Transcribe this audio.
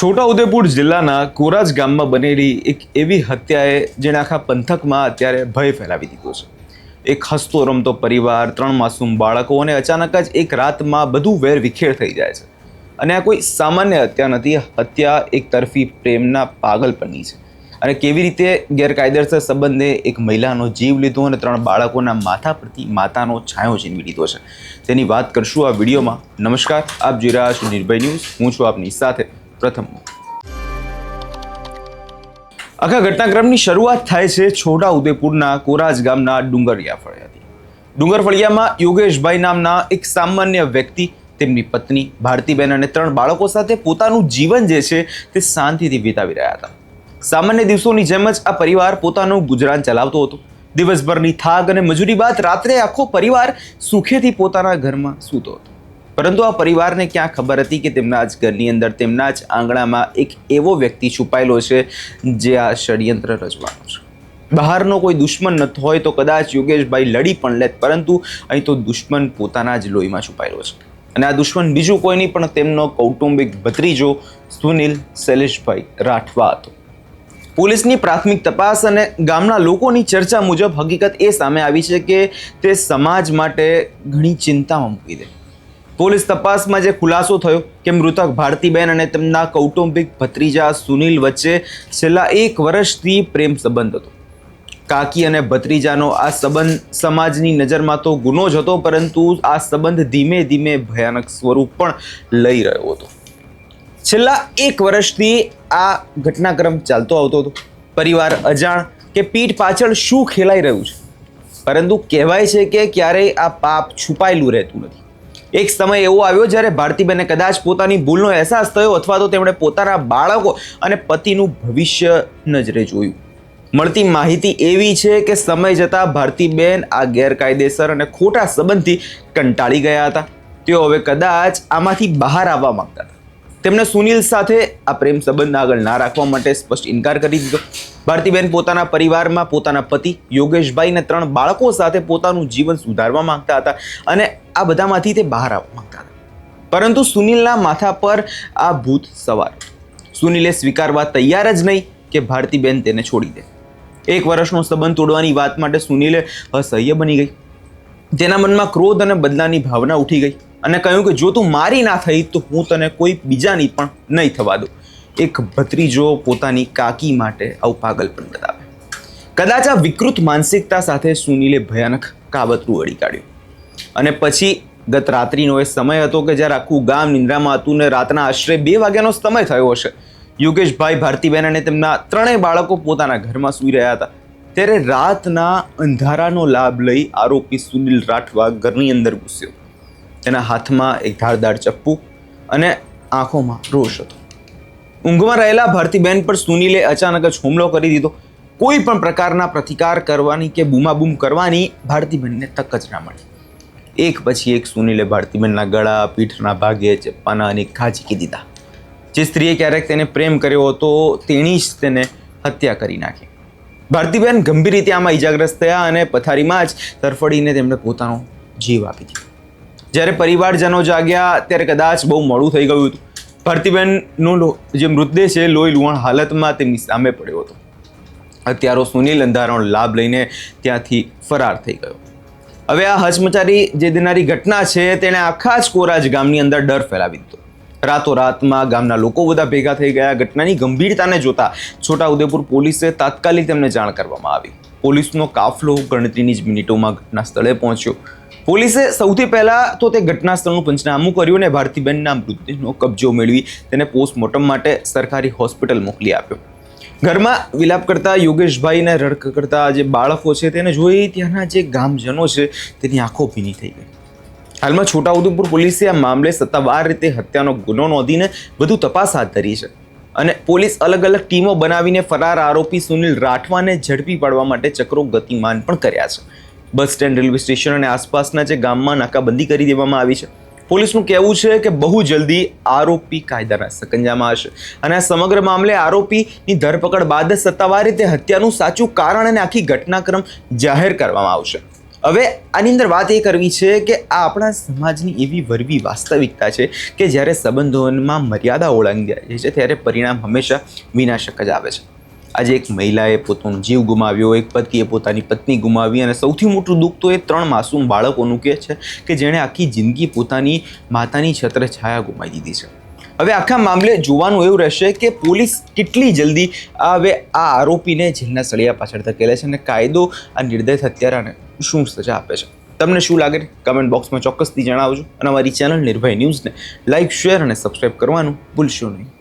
છોટાઉદેપુર જિલ્લાના કોરાજ ગામમાં બનેલી એક એવી હત્યાએ જેણે આખા પંથકમાં અત્યારે ભય ફેલાવી દીધો છે. એક હસતો રમતો પરિવાર, 3 માસૂમ બાળકો અને અચાનક જ એક રાતમાં બધું વેર વિખેર થઈ જાય છે. અને આ કોઈ સામાન્ય હત્યા નથી, હત્યા એક તરફી પ્રેમના પાગલપણની છે. અને કેવી રીતે ગેરકાયદેસર સંબંધે એક મહિલાનો જીવ લીધો અને 3 બાળકોના માથા પરથી માતાનો છાંયો છીનવી લીધો છે, તેની વાત કરશું આ વિડીયોમાં. નમસ્કાર, આપ જોઈ રહ્યા છો નિર્ભય ન્યૂઝ. હું છું આપની સાથે પ્રથમ. આખા ઘટનાક્રમની શરૂઆત થાય છે છોટાઉદેપુરના કોરાજ ગામના ડુંગરિયા ફળિયાથી. ડુંગર ફળિયામાં યોગેશભાઈ નામના એક સામાન્ય વ્યક્તિ તેમની પત્ની ભારતીબેન અને 3 બાળકો સાથે પોતાનું જીવન જે છે તે શાંતિથી વિતાવી રહ્યા હતા. સામાન્ય દિવસોની જેમ જ આ પરિવાર પોતાનું ગુજરાન ચલાવતો હતો. દિવસભરની થાક અને મજૂરી બાદ રાત્રે આખો પરિવાર સુખેથી પોતાના ઘરમાં સૂતો હતો. પરંતુ આ પરિવારને ક્યાં ખબર હતી કે તેમના જ ઘરની અંદર, તેમના જ આંગણામાં એક એવો વ્યક્તિ છુપાયેલો છે જે આ ષડયંત્ર રચવાનો છે. બહારનો કોઈ દુશ્મન ન હોય તો કદાચ યોગેશભાઈ લડી પણ લેત, પરંતુ અહીં તો દુશ્મન પોતાના જ લોહીમાં છુપાયેલો છે. અને આ દુશ્મન બીજું કોઈ નહીં પણ તેમનો કૌટુંબિક ભત્રીજો સુનિલ શૈલેષભાઈ રાઠવા હતો. પોલીસની પ્રાથમિક તપાસ અને ગામના લોકોની ચર્ચા મુજબ હકીકત એ સામે આવી છે કે તે સમાજ માટે ઘણી ચિંતામાં મૂકી દે. પોલીસ તપાસમાં જે ખુલાસો થયો કે મૃતક ભારતીબેન અને તેમના કૌટુંબિક ભત્રીજા સુનિલ વચ્ચે છેલ્લા 1 વર્ષથી પ્રેમ સંબંધ હતો. કાકી અને ભત્રીજાનો આ સંબંધ સમાજની નજરમાં તો ગુનો જ હતો, પરંતુ આ સંબંધ ધીમે ધીમે ભયાનક સ્વરૂપ પણ લઈ રહ્યો હતો. છેલ્લા 1 વર્ષથી આ ઘટનાક્રમ ચાલતો આવતો હતો. પરિવાર અજાણ કે પીઠ પાછળ શું ખેલાઈ રહ્યું છે, પરંતુ કહેવાય છે કે ક્યારેય આ પાપ છુપાયેલું રહેતું નથી. એક સમય એવો આવ્યો જ્યારે ભારતીબેને કદાચ પોતાની ભૂલનો અહેસાસ થયો, અથવા તો તેમણે પોતાના બાળકો અને પતિનું ભવિષ્ય નજરે જોયું. મળતી માહિતી એવી છે કે સમય જતાં ભારતીબેન આ ગેરકાયદેસર અને ખોટા સંબંધથી કંટાળી ગયા હતા. તેઓ હવે કદાચ આમાંથી બહાર આવવા માંગતા હતા. તેમણે સુનિલ સાથે આ પ્રેમ સંબંધ આગળ ના રાખવા માટે સ્પષ્ટ ઇનકાર કરી દીધો. ભારતીબેન પોતાના પરિવારમાં પોતાના પતિ યોગેશભાઈ અને 3 બાળકો સાથે પોતાનું જીવન સુધારવા માંગતા હતા અને આ બધામાંથી તે બહાર આવવા માંગતા હતા. પરંતુ સુનિલના માથા પર આ ભૂત સવાર. સુનિલે સ્વીકારવા તૈયાર જ નહીં કે ભારતીબેન તેને છોડી દે. 1 વર્ષનો સંબંધ તોડવાની વાત માટે સુનિલે અસહ્ય બની ગઈ. તેના મનમાં ક્રોધ અને બદલાની ભાવના ઉઠી ગઈ અને કહ્યું કે જો તું મારી ના થઈ તો હું તને કોઈ બીજાની પણ નહીં થવા દઉં. એક ભત્રીજો પોતાની કાકી માટે આવું પાગલપણ બતાવે. કદાચ આ વિકૃત માનસિકતા સાથે સુનિલે ભયાનક કાવતરું અડી કાઢ્યું. અને પછી ગત રાત્રિનો એ સમય હતો કે જ્યારે આખું ગામ નિંદ્રામાં હતું ને રાતના આશરે 2 વાગ્યાનો સમય થયો હશે. યોગેશભાઈ, ભારતીબેન અને તેમના 3 બાળકો પોતાના ઘરમાં સૂઈ રહ્યા હતા. ત્યારે રાતના અંધારાનો લાભ લઈ આરોપી સુનિલ રાઠવા ઘરની અંદર ઘૂસ્યો. તેના હાથમાં એક ધારદાર ચપ્પુ અને આંખોમાં રોષ હતો. ઊંઘમાં રહેલા ભારતીબેન પર સુનિલે અચાનક જ હુમલો કરી દીધો. કોઈ પણ પ્રકારના પ્રતિકાર કરવાની કે બૂમાબૂમ કરવાની ભારતીબેનને તક જ ના મળી. એક પછી એક સુનિલે ભારતીબેનના ગળા, પીઠના ભાગે ચપ્પાના અનેક ઘા ઝીકી દીધા. જે સ્ત્રીએ ક્યારેક તેને પ્રેમ કર્યો હતો તેણી જ તેને હત્યા કરી નાખી. ભારતીબેન ગંભીર રીતે આમાં ઈજાગ્રસ્ત થયા અને પથારીમાં જ તરફડીને તેમણે પોતાનો જીવ આપી દીધો. જ્યારે પરિવારજનો જાગ્યા ત્યારે કદાચ બહુ મોડું થઈ ગયું હતું. ભારતીબેનનો જે મૃતદેહ છે લોહી લુહાણ હાલતમાં તેમની સામે પડ્યો હતો. હત્યારો સુનિલ અંધારાનો લાભ લઈને ત્યાંથી ફરાર થઈ ગયો. હવે આ હચમચારી જે દેનારી ઘટના છે તેણે આખા જ કોરાજ ગામની અંદર ડર ફેલાવી દીધો. રાતોરાતમાં ગામના લોકો બધા ભેગા થઈ ગયા. ઘટનાની ગંભીરતાને જોતા છોટાઉદેપુર પોલીસે તાત્કાલિક તેમને જાણ કરવામાં આવી. પોલીસનો કાફલો ગણતરીની જ મિનિટોમાં ઘટના સ્થળે પહોંચ્યો. પોલીસે સૌથી પહેલા તો તે ઘટના સ્થળનું પંચનામું કર્યું અને ભારતીબેનના મૃતદેહનો કબજો મેળવી તેને પોસ્ટમોર્ટમ માટે સરકારી હોસ્પિટલ મોકલી આપ્યો. ઘરમાં વિલાપ કરતા યોગેશભાઈને રડક કરતા જે બાળકો છે તેને જોઈ ત્યાંના જે ગામજનો છે તેની આંખો ભીની થઈ ગઈ. હાલમાં છોટાઉદેપુર પોલીસે આ મામલે સત્તાવાર રીતે હત્યાનો ગુનો નોંધીને વધુ તપાસ હાથ ધરી છે અને પોલીસ અલગ અલગ ટીમો બનાવીને ફરાર આરોપી સુનિલ રાઠવાને ઝડપી પાડવા માટે ચક્રો ગતિમાન પણ કર્યા છે. બસ સ્ટેન્ડ, રેલવે સ્ટેશન અને આસપાસના જે ગામમાં નાકાબંધી કરી દેવામાં આવી છે. પોલીસનું કહેવું છે કે બહુ જલ્દી આરોપી કાયદાના સકંજામાં હશે અને આ સમગ્ર મામલે આરોપીની ધરપકડ બાદ સત્તાવાર રીતે હત્યાનું સાચું કારણ અને આખી ઘટનાક્રમ જાહેર કરવામાં આવશે. હવે આની અંદર વાત એ કરવી છે કે આ આપણા સમાજની એવી વરવી વાસ્તવિકતા છે કે જ્યારે સંબંધોમાં મર્યાદા ઓળંગી જાય છે ત્યારે પરિણામ હંમેશા વિનાશક જ આવે છે. આજે એક મહિલાએ પોતાનો જીવ ગુમાવ્યો, એક પતિએ પોતાની પત્ની ગુમાવી, અને સૌથી મોટું દુઃખ તો એ 3 માસૂમ બાળકોનું કે છે કે જેણે આખી જિંદગી પોતાની માતાની છત્રછાયા ગુમાવી દીધી છે. હવે આખા મામલે જોવાનું એવું રહેશે કે પોલીસ કેટલી જલ્દી હવે આ આરોપીને જેલના સળિયા પાછળ ધકેલે છે અને કાયદો આ નિર્દય હત્યારાને શું સજા આપે છે. તમને શું લાગે કમેન્ટ બોક્સમાં ચોક્કસથી જણાવજો અને અમારી ચેનલ નિર્ભય ન્યૂઝને લાઇક, શેર અને સબસ્ક્રાઇબ કરવાનું ભૂલશો નહીં.